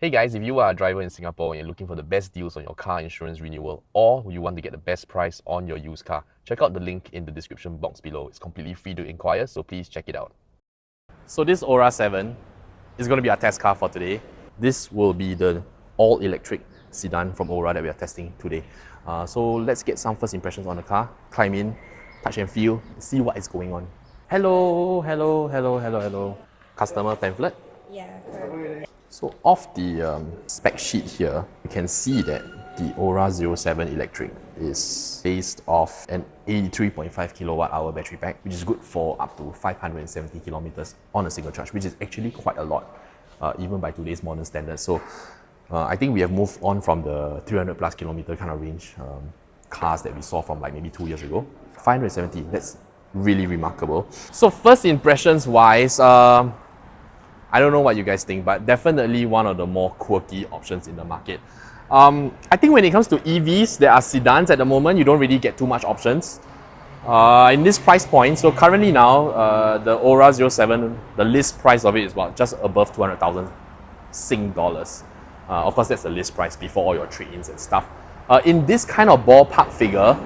Hey guys, if you are a driver in Singapore and you're looking for the best deals on your car insurance renewal, or you want to get the best price on your used car, check out the link in the description box below. It's completely free to inquire, so please check it out. So this ORA 7 is going to be our test car for today. This will be the all-electric sedan from ORA that we are testing today. So let's get some first impressions on the car, climb in, touch and feel, see what is going on. Hello. Customer pamphlet. Yeah, correct. So off the spec sheet here, you can see that the ORA 07 electric is based off an 83.5 kilowatt hour battery pack, which is good for up to 570 kilometers on a single charge, which is actually quite a lot, even by today's modern standards. So I think we have moved on from the 300 plus kilometer kind of range cars that we saw from like maybe 2 years ago. 570, that's really remarkable. So first impressions wise, I don't know what you guys think, but definitely one of the more quirky options in the market. I think when it comes to EVs, there are sedans at the moment, you don't really get too much options. In this price point, so currently now, the ORA 07, the list price of it is about just above 200,000 Sing dollars. Of course, that's the list price before all your trade-ins and stuff. In this kind of ballpark figure,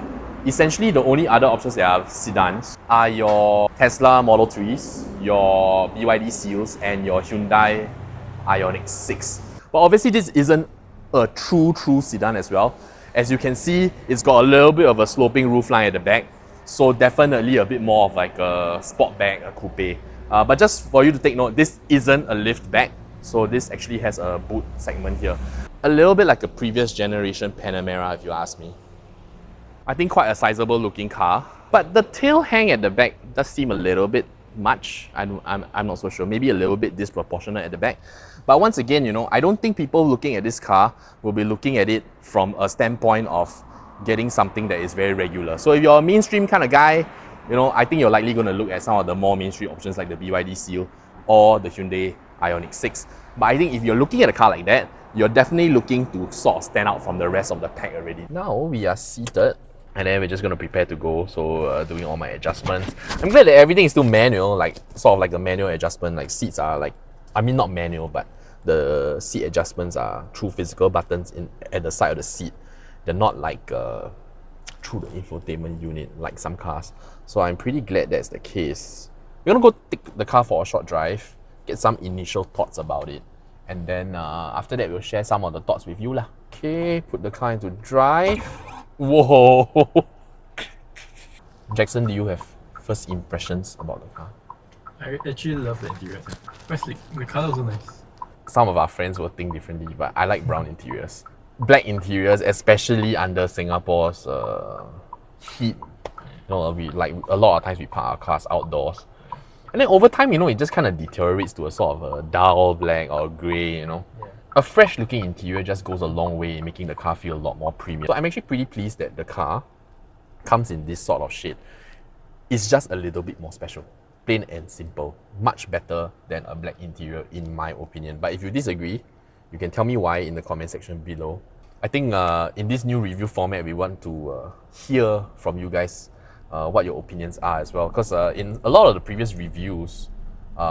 essentially the only other options that are sedans are your Tesla Model 3s, your BYD Seals, and your Hyundai Ioniq 6. But obviously this isn't a true sedan as well. As you can see, it's got a little bit of a sloping roofline at the back, so definitely a bit more of like a sportback, a coupe. But just for you to take note, this isn't a liftback, so this actually has a boot segment here. A little bit like a previous generation Panamera, if you ask me. I think quite a sizable looking car, but the tail hang at the back does seem a little bit much. I'm not so sure, maybe a little bit disproportionate at the back. But once again, I don't think people looking at this car will be looking at it from a standpoint of getting something that is very regular. So if you're a mainstream kind of guy, I think you're likely going to look at some of the more mainstream options like the BYD Seal or the Hyundai Ioniq 6. But I think if you're looking at a car like that, you're definitely looking to sort of stand out from the rest of the pack already. Now we are seated. And then we're just going to prepare to go, so doing all my adjustments. I'm glad that everything is still manual, like sort of like a manual adjustment. Like seats are like, not manual, but the seat adjustments are through physical buttons at the side of the seat. They're not like through the infotainment unit like some cars. So I'm pretty glad that's the case. We're going to go take the car for a short drive, get some initial thoughts about it. And then after that, we'll share some of the thoughts with you lah. Okay, put the car into drive. Whoa! Jackson, do you have first impressions about the car? I actually love the interior. Quite slick. The color also nice. Some of our friends will think differently, but I like brown interiors. Black interiors, especially under Singapore's heat. We like a lot of times we park our cars outdoors. And then over time, it just kind of deteriorates to a sort of a dull black or grey, Yeah. A fresh looking interior just goes a long way in making the car feel a lot more premium. So I'm actually pretty pleased that the car comes in this sort of shade. It's just a little bit more special. Plain and simple. Much better than a black interior in my opinion. But if you disagree, you can tell me why in the comment section below. I think in this new review format, we want to hear from you guys what your opinions are as well. Because in a lot of the previous reviews,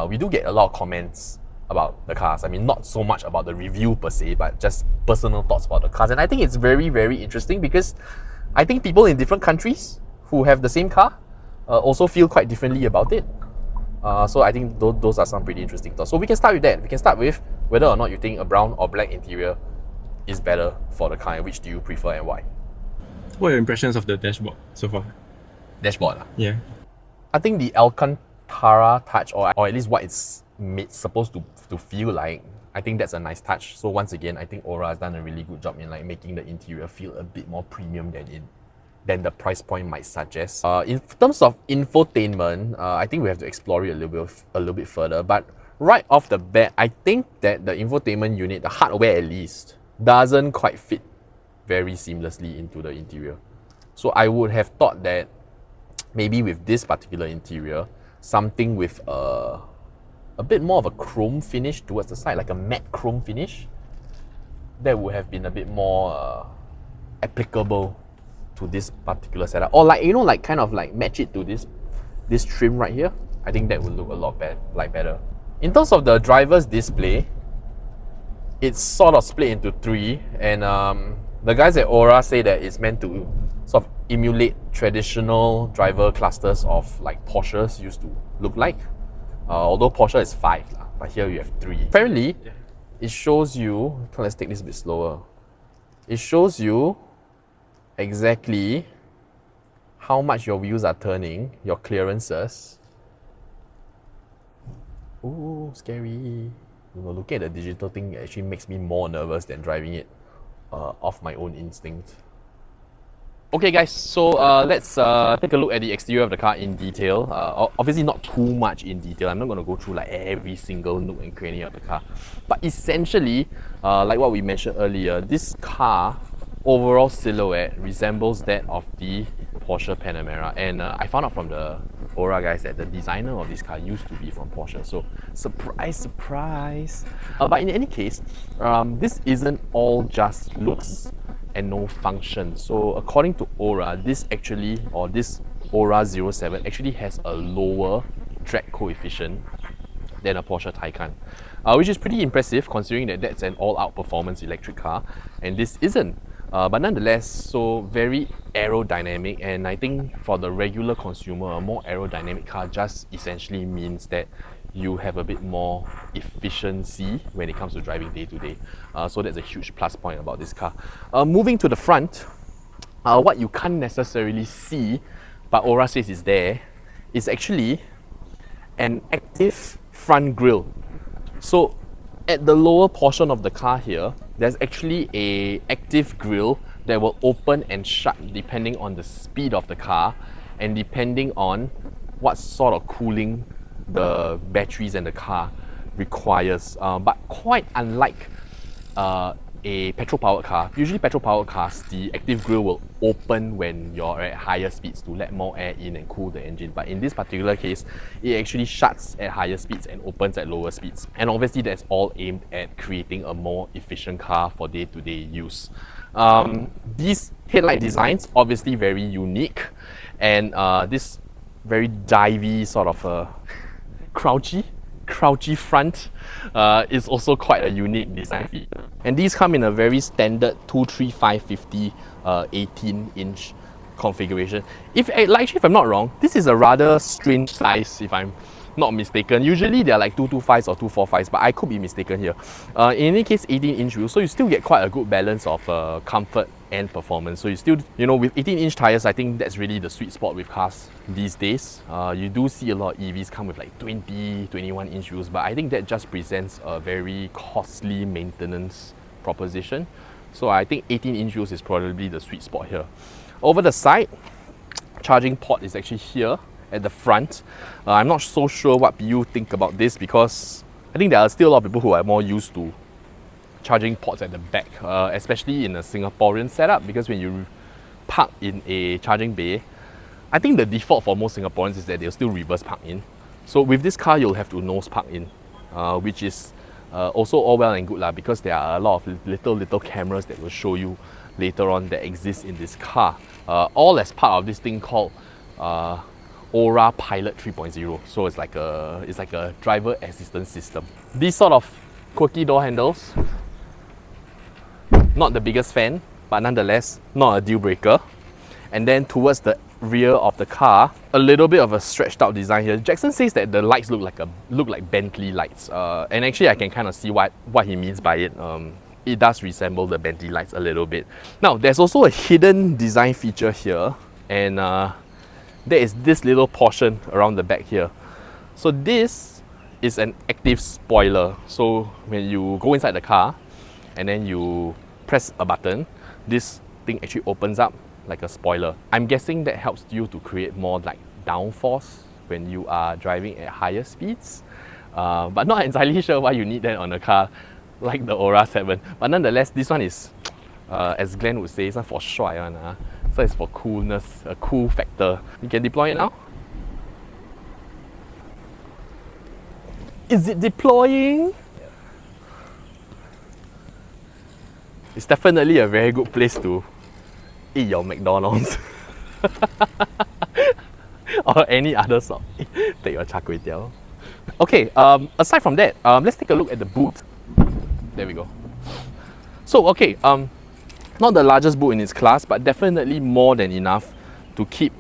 we do get a lot of comments about the cars. Not so much about the review per se, but just personal thoughts about the cars. And I think it's very, very interesting because I think people in different countries who have the same car also feel quite differently about it. So I think those are some pretty interesting thoughts. So we can start with that. We can start with whether or not you think a brown or black interior is better for the car, and which do you prefer and why? What are your impressions of the dashboard so far? Dashboard? Yeah. I think the Alcantara touch, or at least what it's supposed to feel like, I think that's a nice touch. So once again, I think ORA has done a really good job in like making the interior feel a bit more premium than the price point might suggest. In terms of infotainment, I think we have to explore it a little bit further. But right off the bat, I think that the infotainment unit, the hardware at least, doesn't quite fit very seamlessly into the interior. So I would have thought that maybe with this particular interior, something with a bit more of a chrome finish towards the side, like a matte chrome finish, that would have been a bit more applicable to this particular setup. Or like kind of like match it to this trim right here. I think that would look a lot better. In terms of the driver's display, it's sort of split into three, and the guys at ORA say that it's meant to sort of emulate traditional driver clusters of like Porsches used to look like. Although Porsche is 5, but here you have 3. Apparently, it shows you, let's take this a bit slower. It shows you exactly how much your wheels are turning, your clearances. Ooh, scary. You know, looking at the digital thing actually makes me more nervous than driving it off my own instinct. Okay guys, so let's take a look at the exterior of the car in detail. Obviously not too much in detail. I'm not going to go through like every single nook and cranny of the car. But essentially, like what we mentioned earlier, this car overall silhouette resembles that of the Porsche Panamera. And I found out from the ORA guys that the designer of this car used to be from Porsche. So surprise, surprise. But in any case, this isn't all just looks and no function. So according to ORA, this ORA 07 actually has a lower drag coefficient than a Porsche Taycan, which is pretty impressive considering that that's an all-out performance electric car, and this isn't. But nonetheless, so very aerodynamic, and I think for the regular consumer, a more aerodynamic car just essentially means that you have a bit more efficiency when it comes to driving day to day. So that's a huge plus point about this car. Moving to the front, what you can't necessarily see, but ORA says is there, is actually an active front grille. So at the lower portion of the car here, there's actually a active grille that will open and shut depending on the speed of the car and depending on what sort of cooling the batteries and the car requires. But quite unlike a petrol-powered car, usually petrol-powered cars, the active grille will open when you're at higher speeds to let more air in and cool the engine. But in this particular case, it actually shuts at higher speeds and opens at lower speeds. And obviously that's all aimed at creating a more efficient car for day-to-day use. These headlight designs, obviously very unique, and this very divey sort of crouchy front is also quite a unique design feature. And these come in a very standard 235/50 18-inch configuration. If I'm not wrong, this is a rather strange size if I'm not mistaken. Usually they're like 225s or 245s, but I could be mistaken here. In any case, 18-inch wheels, so you still get quite a good balance of comfort and performance. So you still, you know, with 18-inch tires, I think that's really the sweet spot with cars these days. You do see a lot of EVs come with like 20, 21-inch wheels, but I think that just presents a very costly maintenance proposition. So I think 18-inch wheels is probably the sweet spot here. Over the side, charging port is actually here at the front. I'm not so sure what you think about this because I think there are still a lot of people who are more used to charging ports at the back, especially in a Singaporean setup, because when you park in a charging bay, I think the default for most Singaporeans is that they'll still reverse park in. So with this car, you'll have to nose park in, which is also all well and good lah, because there are a lot of little cameras that will show you later on that exist in this car, all as part of this thing called ORA Pilot 3.0. So it's like a driver assistance system. These sort of quirky door handles, not the biggest fan, but nonetheless not a deal breaker. And then towards the rear of the car, a little bit of a stretched out design here. Jackson says that the lights look like Bentley lights, and actually I can kind of see what he means by it. It does resemble the Bentley lights a little bit. Now there's also a hidden design feature here, and there is this little portion around the back here. So this is an active spoiler. So when you go inside the car and then you press a button, this thing actually opens up like a spoiler. I'm guessing that helps you to create more like downforce when you are driving at higher speeds. But not entirely sure why you need that on a car like the ORA 7. But nonetheless, this one is, as Glenn would say, it's not for shy one. So it's for coolness, a cool factor. You can deploy it now. Is it deploying? Yeah. It's definitely a very good place to eat your McDonald's. Or any other sort. Take your char kway teow. Okay, aside from that, let's take a look at the boot. There we go. So okay, not the largest boot in its class, but definitely more than enough to keep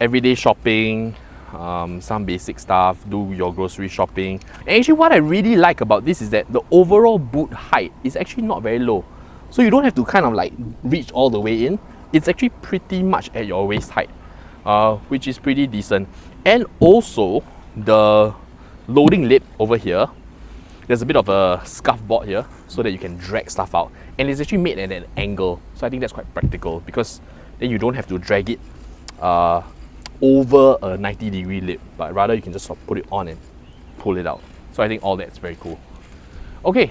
everyday shopping, some basic stuff, do your grocery shopping. And actually what I really like about this is that the overall boot height is actually not very low. So you don't have to kind of like reach all the way in. It's actually pretty much at your waist height, which is pretty decent. And also the loading lip over here, there's a bit of a scuff board here so that you can drag stuff out. And it's actually made at an angle. So I think that's quite practical because then you don't have to drag it over a 90-degree lip, but rather you can just sort of put it on and pull it out. So I think all that's very cool. Okay,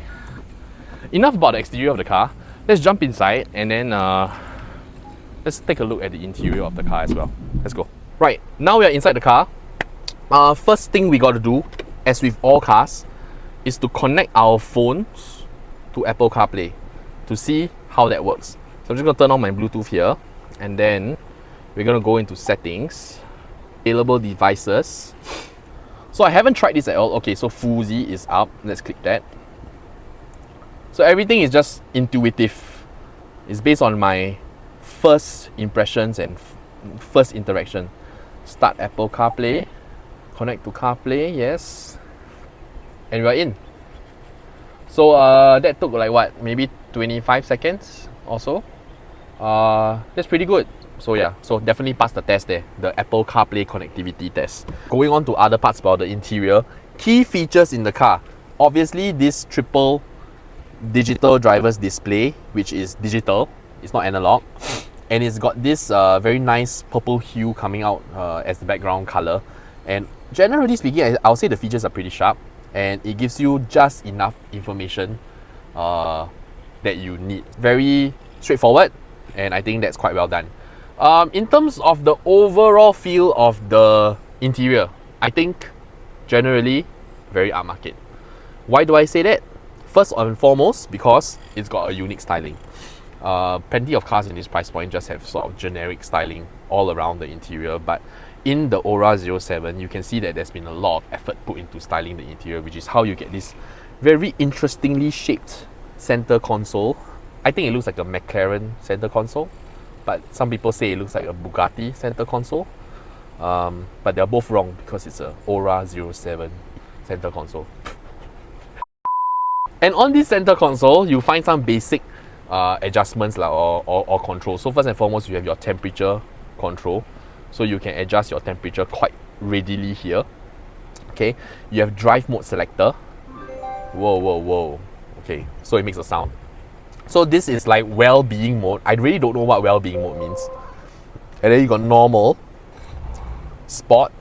enough about the exterior of the car. Let's jump inside and then let's take a look at the interior of the car as well. Let's go. Right, now we are inside the car. First thing we got to do, as with all cars, is to connect our phones to Apple CarPlay to see how that works. So I'm just going to turn on my Bluetooth here, and then we're going to go into settings, available devices. So I haven't tried this at all. Okay, so Fuzi is up. Let's click that. So everything is just intuitive. It's based on my first impressions and first interaction. Start Apple CarPlay, connect to CarPlay, yes. And we're in. So that took like what, maybe 25 seconds or so. That's pretty good. So yeah, so definitely passed the test there, the Apple CarPlay connectivity test. Going on to other parts about the interior, key features in the car. Obviously this triple digital driver's display, which is digital, it's not analog. And it's got this very nice purple hue coming out as the background color. And generally speaking, I'll say the features are pretty sharp. And it gives you just enough information that you need. Very straightforward, and I think that's quite well done. In terms of the overall feel of the interior, I think generally very upmarket. Why do I say that? First and foremost, because it's got a unique styling. Plenty of cars in this price point just have sort of generic styling all around the interior, but in the ORA 07, you can see that there's been a lot of effort put into styling the interior, which is how you get this very interestingly shaped center console. I think it looks like a McLaren center console, but some people say it looks like a Bugatti center console. But they're both wrong because it's a ORA 07 center console. And on this center console, you find some basic adjustments or controls. So first and foremost, you have your temperature control. So you can adjust your temperature quite readily here. Okay, you have drive mode selector. Whoa, whoa, whoa. Okay, so it makes a sound. So this is like well-being mode. I really don't know what well-being mode means. And then you got normal, sport,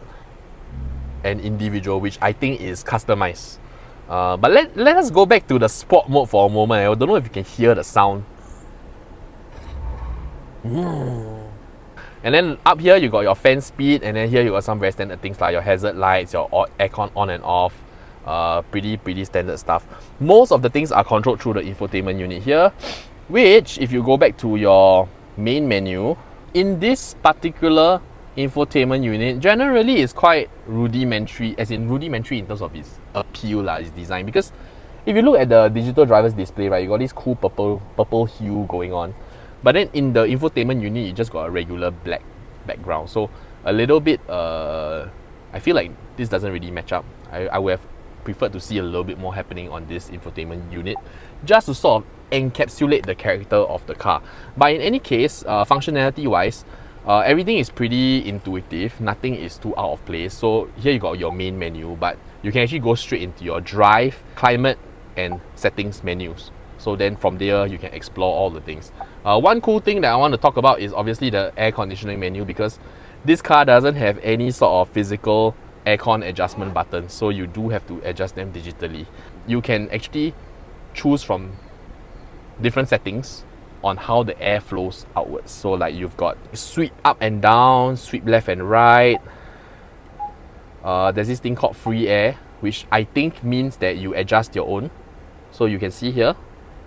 and individual, which I think is customized. But let us go back to the sport mode for a moment. I don't know if you can hear the sound. And then up here you got your fan speed, and then here you got some very standard things like your hazard lights, your aircon on and off. Pretty standard stuff. Most of the things are controlled through the infotainment unit here, which if you go back to your main menu, in this particular infotainment unit, generally is quite rudimentary, as in rudimentary in terms of its appeal, its design. Because if you look at the digital driver's display, right, you got this cool purple hue going on. But then in the infotainment unit, you just got a regular black background. So a little bit, I feel like this doesn't really match up. I would have preferred to see a little bit more happening on this infotainment unit, just to sort of encapsulate the character of the car. But in any case, functionality wise, everything is pretty intuitive. Nothing is too out of place. So here you got your main menu, but you can actually go straight into your drive, climate, and settings menus. So then from there, you can explore all the things. One cool thing that I want to talk about is obviously the air conditioning menu, because this car doesn't have any sort of physical aircon adjustment buttons, so you do have to adjust them digitally. You can actually choose from different settings on how the air flows outwards. So like you've got sweep up and down, sweep left and right. There's this thing called free air, which I think means that you adjust your own. So you can see here,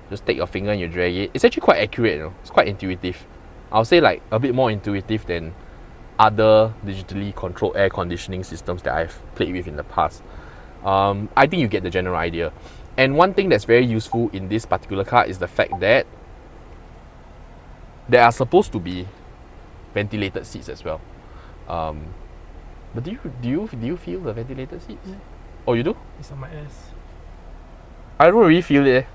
just take your finger and you drag it. It's actually quite accurate, you know? It's quite intuitive. I'll say like a bit more intuitive than other digitally controlled air conditioning systems that I've played with in the past. I think you get the general idea. And one thing that's very useful in this particular car is the fact that there are supposed to be ventilated seats as well. But do you feel the ventilated seats? Yeah. Oh, you do? It's on my ass. I don't really feel it.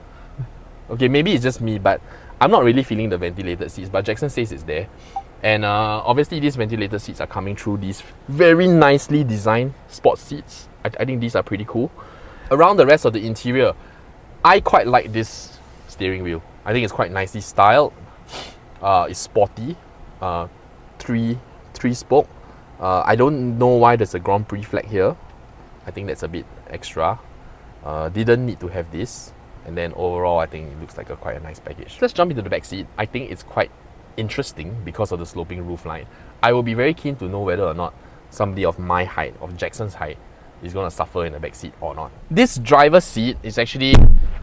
Okay, maybe it's just me, but I'm not really feeling the ventilated seats. But Jackson says it's there. And obviously these ventilated seats are coming through these very nicely designed sports seats. I think these are pretty cool. Around the rest of the interior, I quite like this steering wheel. I think it's quite nicely styled. It's sporty. Three spoke. I don't know why there's a Grand Prix flag here. I think that's a bit extra. Didn't need to have this. And then overall, I think it looks like quite a nice package. Let's jump into the back seat. I think it's quite interesting because of the sloping roofline. I will be very keen to know whether or not somebody of my height, of Jackson's height, is going to suffer in the back seat or not. This driver's seat is actually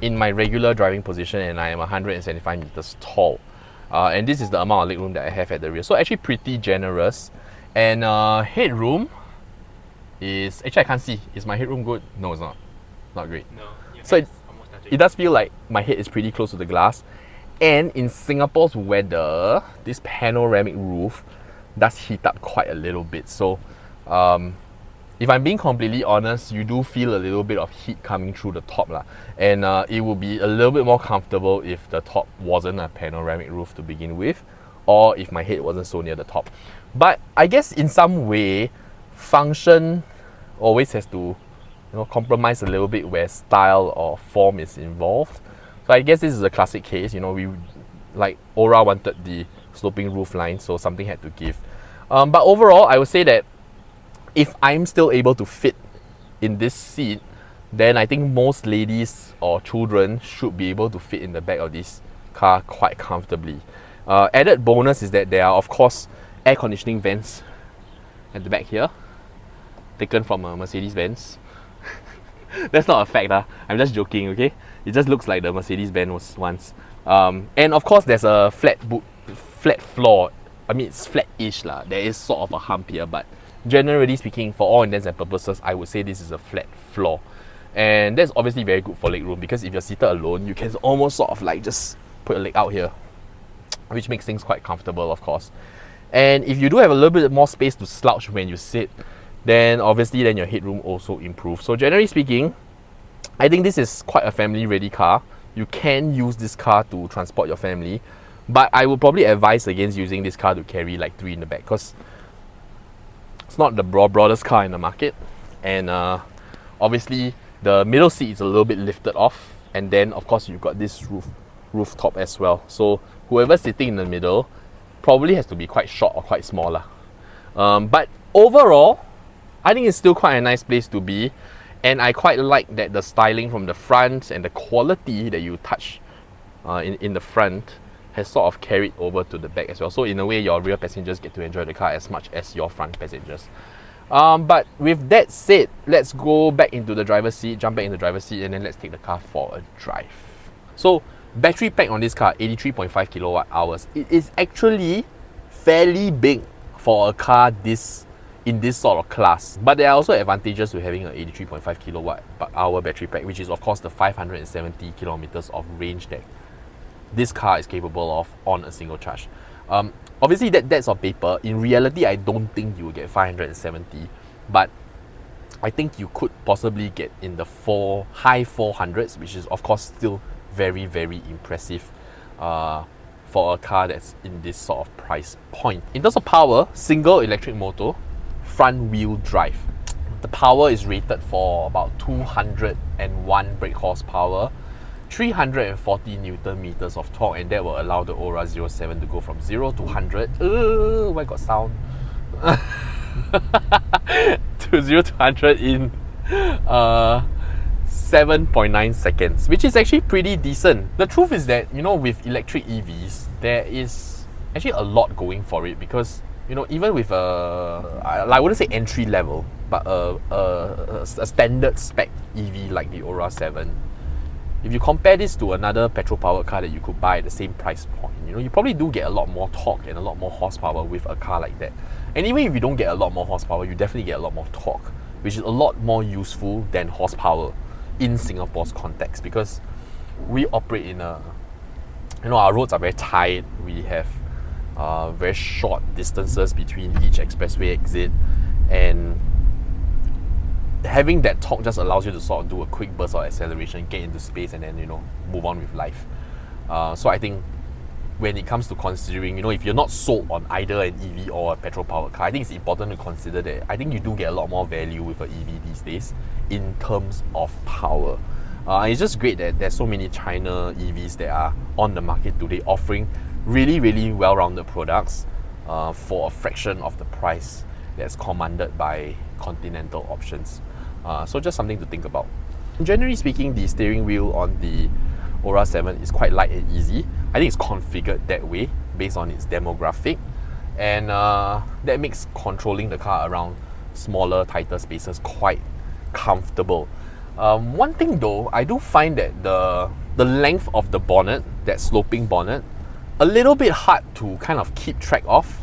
in my regular driving position, and I am 175 meters tall. And this is the amount of legroom that I have at the rear. So actually pretty generous. And headroom is... Actually, I can't see. Is my headroom good? No, it's not. Not great. No. So it does feel like my head is pretty close to the glass. And in Singapore's weather, this panoramic roof does heat up quite a little bit. So if I'm being completely honest, you do feel a little bit of heat coming through the top lah. And it would be a little bit more comfortable if the top wasn't a panoramic roof to begin with, or if my head wasn't so near the top. But I guess in some way, function always has to compromise a little bit where style or form is involved. So I guess this is a classic case. We like ORA wanted the sloping roof line, so something had to give. But overall, I would say that if I'm still able to fit in this seat, then I think most ladies or children should be able to fit in the back of this car quite comfortably. Added bonus is that there are, of course, air conditioning vents at the back here, taken from a Mercedes-Benz. That's not a fact, I'm just joking, okay? It just looks like the Mercedes-Benz was once. And of course, there's a flat floor. I mean, it's flat-ish lah. There is sort of a hump here, but generally speaking, for all intents and purposes, I would say this is a flat floor. And that's obviously very good for legroom, because if you're seated alone, you can almost sort of like just put a leg out here, which makes things quite comfortable, of course. And if you do have a little bit more space to slouch when you sit, then obviously your headroom also improves. So generally speaking, I think this is quite a family-ready car. You can use this car to transport your family, but I would probably advise against using this car to carry like 3 in the back, because it's not the broadest car in the market. And obviously the middle seat is a little bit lifted off, and then of course you've got this rooftop as well. So whoever's sitting in the middle probably has to be quite short or quite small. But overall, I think it's still quite a nice place to be. And I quite like that the styling from the front and the quality that you touch in the front has sort of carried over to the back as well. So in a way, your rear passengers get to enjoy the car as much as your front passengers. But with that said, let's go back into the driver's seat, jump back into the driver's seat, and then let's take the car for a drive. So battery pack on this car, 83.5 kilowatt hours. It is actually fairly big for a car in this sort of class. But there are also advantages to having an 83.5 kilowatt hour battery pack, which is of course the 570 kilometers of range that this car is capable of on a single charge. Obviously that's on paper. In reality, I don't think you will get 570, but I think you could possibly get in the high 400s, which is of course still very, very impressive for a car that's in this sort of price point. In terms of power, single electric motor, front wheel drive. The power is rated for about 201 brake horsepower, 340 Newton meters of torque, and that will allow the ORA 07 to go from 0 to 100. Why got sound? To 0 to 100 in 7.9 seconds, which is actually pretty decent. The truth is that, with electric EVs, there is actually a lot going for it, because even with I wouldn't say entry level, but a standard spec EV like the ORA 7, if you compare this to another petrol powered car that you could buy at the same price point, you probably do get a lot more torque and a lot more horsepower with a car like that. And even if you don't get a lot more horsepower, you definitely get a lot more torque, which is a lot more useful than horsepower. in Singapore's context, because we operate in a, our roads are very tight. We have very short distances between each expressway exit, and having that torque just allows you to sort of do a quick burst of acceleration, get into space, and then move on with life. So I think when it comes to considering, if you're not sold on either an EV or a petrol powered car, I think it's important to consider that I think you do get a lot more value with an EV these days in terms of power. It's just great that there's so many China EVs that are on the market today offering really, really well-rounded products for a fraction of the price that's commanded by Continental options. So just something to think about. Generally speaking, the steering wheel on the ORA 7 is quite light and easy. I think it's configured that way based on its demographic, and that makes controlling the car around smaller, tighter spaces quite comfortable. One thing though, I do find that the length of the bonnet, that sloping bonnet, a little bit hard to kind of keep track of.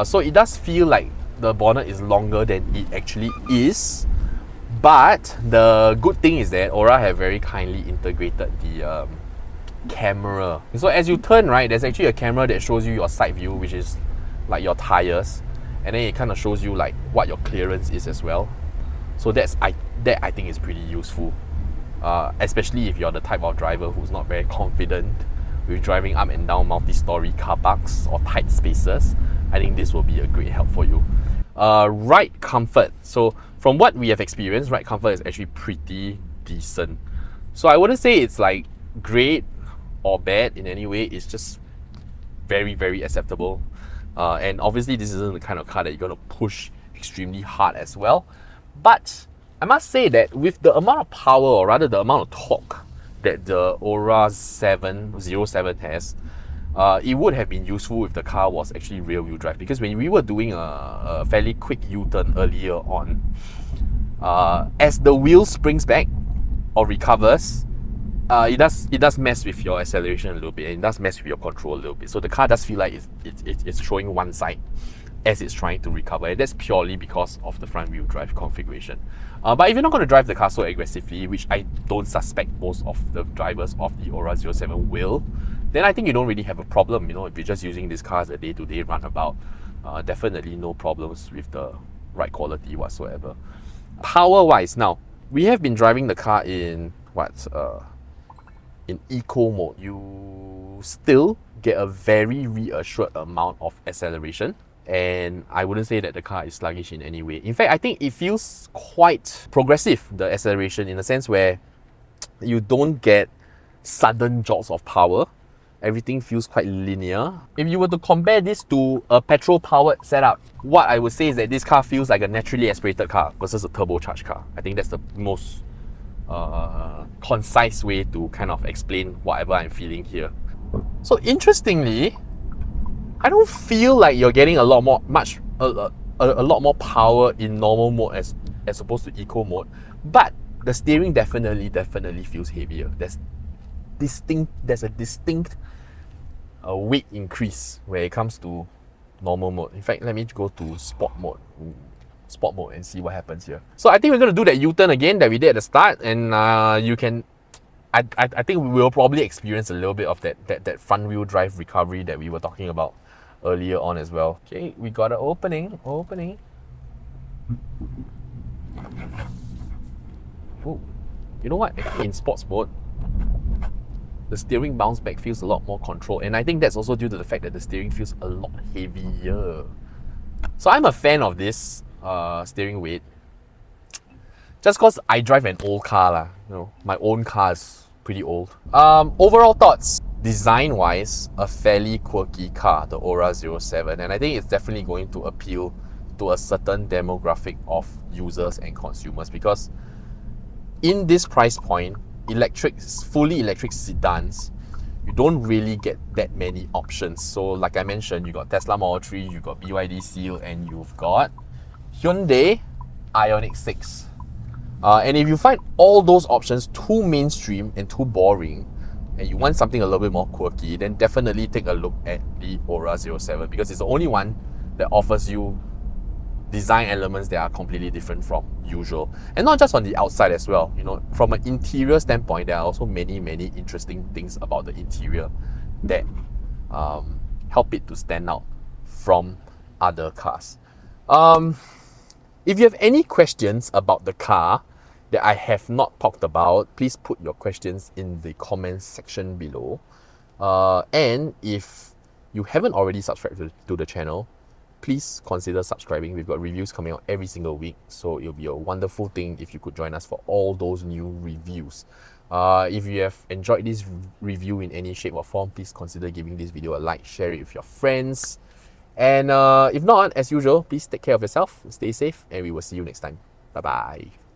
So it does feel like the bonnet is longer than it actually is. But the good thing is that ORA have very kindly integrated the camera. So as you turn right, there's actually a camera that shows you your side view, which is like your tires, and then it kind of shows you like what your clearance is as well. So that I think is pretty useful, especially if you're the type of driver who's not very confident with driving up and down multi-story car parks or tight spaces. I think this will be a great help for you. Ride comfort. So from what we have experienced, ride comfort is actually pretty decent. So I wouldn't say it's like great or bad in any way. It's just very, very acceptable. And obviously this isn't the kind of car that you're going to push extremely hard as well. But I must say that with the amount of power, or rather the amount of torque that the ORA 707 has, it would have been useful if the car was actually rear-wheel drive, because when we were doing a fairly quick U-turn earlier on, as the wheel springs back or recovers, it does mess with your acceleration a little bit, and it does mess with your control a little bit. So the car does feel like it's throwing one side as it's trying to recover, and that's purely because of the front-wheel drive configuration. But if you're not going to drive the car so aggressively, which I don't suspect most of the drivers of the ORA 07 will, then I think you don't really have a problem. If you're just using this car as a day-to-day runabout, definitely no problems with the ride quality whatsoever. Power-wise, now, we have been driving the car in in eco mode. You still get a very reassured amount of acceleration, and I wouldn't say that the car is sluggish in any way. In fact, I think it feels quite progressive, the acceleration, in a sense where you don't get sudden jolts of power. Everything feels quite linear. If you were to compare this to a petrol-powered setup, what I would say is that this car feels like a naturally aspirated car versus a turbocharged car. I think that's the most concise way to kind of explain whatever I'm feeling here. So interestingly, I don't feel like you're getting a lot more power in normal mode as opposed to eco mode, but the steering definitely feels heavier. There's a distinct weight increase when it comes to normal mode. In fact, let me go to sport mode and see what happens here. So I think we're going to do that U-turn again that we did at the start, and you can, I think we will probably experience a little bit of that front wheel drive recovery that we were talking about earlier on as well. Okay, we got an opening. Oh, you know what? In sports mode, the steering bounce back feels a lot more controlled, and I think that's also due to the fact that the steering feels a lot heavier. So I'm a fan of this steering weight, just because I drive an old car my own car is pretty old. Overall thoughts: design wise, a fairly quirky car, the ORA 07, and I think it's definitely going to appeal to a certain demographic of users and consumers, because in this price point, fully electric sedans, you don't really get that many options. So like I mentioned, you got Tesla Model 3, you got BYD Seal, and you've got Hyundai Ioniq 6. And if you find all those options too mainstream and too boring, and you want something a little bit more quirky, then definitely take a look at the ORA 07, because it's the only one that offers you design elements that are completely different from usual. And not just on the outside as well, you know, from an interior standpoint, there are also many interesting things about the interior that help it to stand out from other cars. If you have any questions about the car that I have not talked about, please put your questions in the comments section below. And if you haven't already subscribed to the channel, please consider subscribing. We've got reviews coming out every single week, so it'll be a wonderful thing if you could join us for all those new reviews. If you have enjoyed this review in any shape or form, please consider giving this video a like, share it with your friends. And if not, as usual, please take care of yourself, stay safe, and we will see you next time. Bye bye.